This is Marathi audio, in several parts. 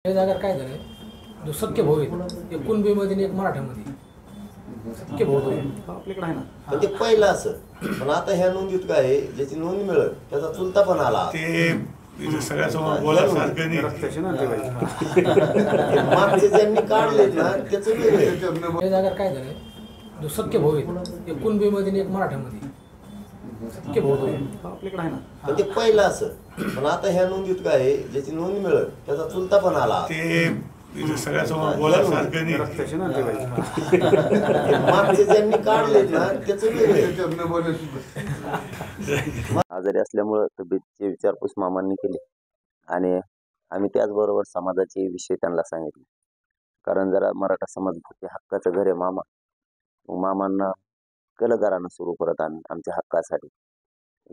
या जागा काय झालंय, जो सख्य भाऊ आहे एक कुणबीमध्ये आणि एक मराठ्यामध्ये सख्य भाऊ आपल्याकडे आहे ना. पण ते पहिलं असं, पण आता ह्या नोंदीत काय आहे, ज्याची नोंद मिळत त्याचा चुलता पण आला. ते सगळ्यासमोर बोलासारखं नाही. रक्ताचे ना ते बाई. ते मागचे ज्यांनी काढलेत ना त्याचं वेगळं. या जागा काय झालंय, जो सख्य भाऊ आहे एक कुणबीमध्ये आणि एक मराठ्यामध्ये सख्य भाऊ आपल्याकडे आहे ना. पण ते पहिलं असं, पण आता ह्या नोंदीत काय आहे, ज्याची नोंद मिळत त्याचा चुलता पण आला. ते सगळ्यासमोर बोलासारखं नाही. रक्ताचे ना ते बाई. ते मागचे ज्यांनी काढलेत ना त्याचं वेगळं. आजारी असल्यामुळं तब्येतीची विचारपूस मामांनी केली आणि आम्ही त्याचबरोबर समाजाचे विषय त्यांना सांगितले. कारण जरा मराठा समाज हक्काचं घर आहे मामा. मामांना कलगारानं सुरू करत आम्ही आमच्या हक्कासाठी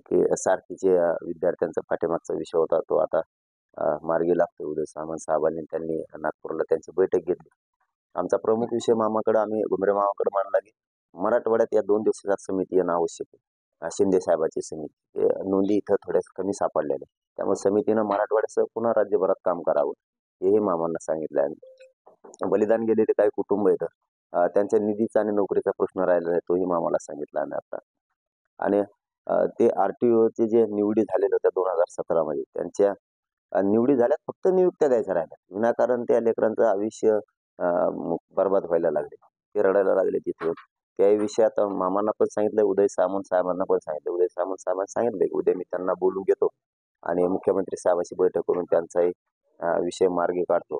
की सारखीचे विद्यार्थ्यांचा पाठीमागचा विषय होता तो आता मार्गी लागतो. उदय सामंत साहेबांनी त्यांनी नागपूरला त्यांची बैठक घेतली. आमचा प्रमुख विषय मामाकडे आम्ही घुमरे मामाकडे मांडला की मराठवाड्यात या 2 दिवसाच्या समिती येणं आवश्यक आहे. शिंदे साहेबाची समिती हे नोंदी इथं थोड्याच कमी सापडलेल्या, त्यामुळे समितीनं मराठवाड्यासह पुन्हा राज्यभरात काम करावं हेही मामांना सांगितलं आहे. बलिदान गेलेले काही कुटुंब येतं त्यांच्या निधीचा आणि नोकरीचा प्रश्न राहिलेला आहे तोही मामाला सांगितला आहे आता. आणि ते RTOचे जे निवडी झालेल्या होत्या 2017 मध्ये त्यांच्या निवडी झाल्यात, फक्त नियुक्त्या द्यायच्या राहिल्या. विनाकारण त्या लेकरांचं आयुष्य बरबाद व्हायला लागले, ते रडायला लागले तिथे. त्याही विषयात मामांना पण सांगितलं, उदय सामंत साहेबांना पण सांगितलं. उदय सामंत साहेबांना सांगितलं की उद्या मी त्यांना बोलून घेतो आणि मुख्यमंत्री साहेबांची बैठक करून त्यांचाही विषय मार्गी काढतो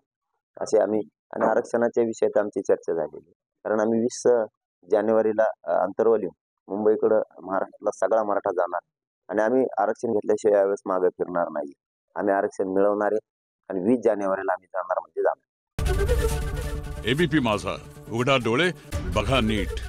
असे आम्ही. आणि आरक्षणाच्या विषयात आमची चर्चा झालेली, कारण आम्ही 20 जानेवारीला अंतरवली मुंबईकडं महाराष्ट्रातला सगळा मराठा जाणार आणि आम्ही आरक्षण घेतल्याशिवाय यावेळेस मागे फिरणार नाही. आम्ही आरक्षण मिळवणार आहे आणि 20 जानेवारीला आम्ही जाणार म्हणजे जाणार. ABP माझा, उघडा डोळे बघा नीट.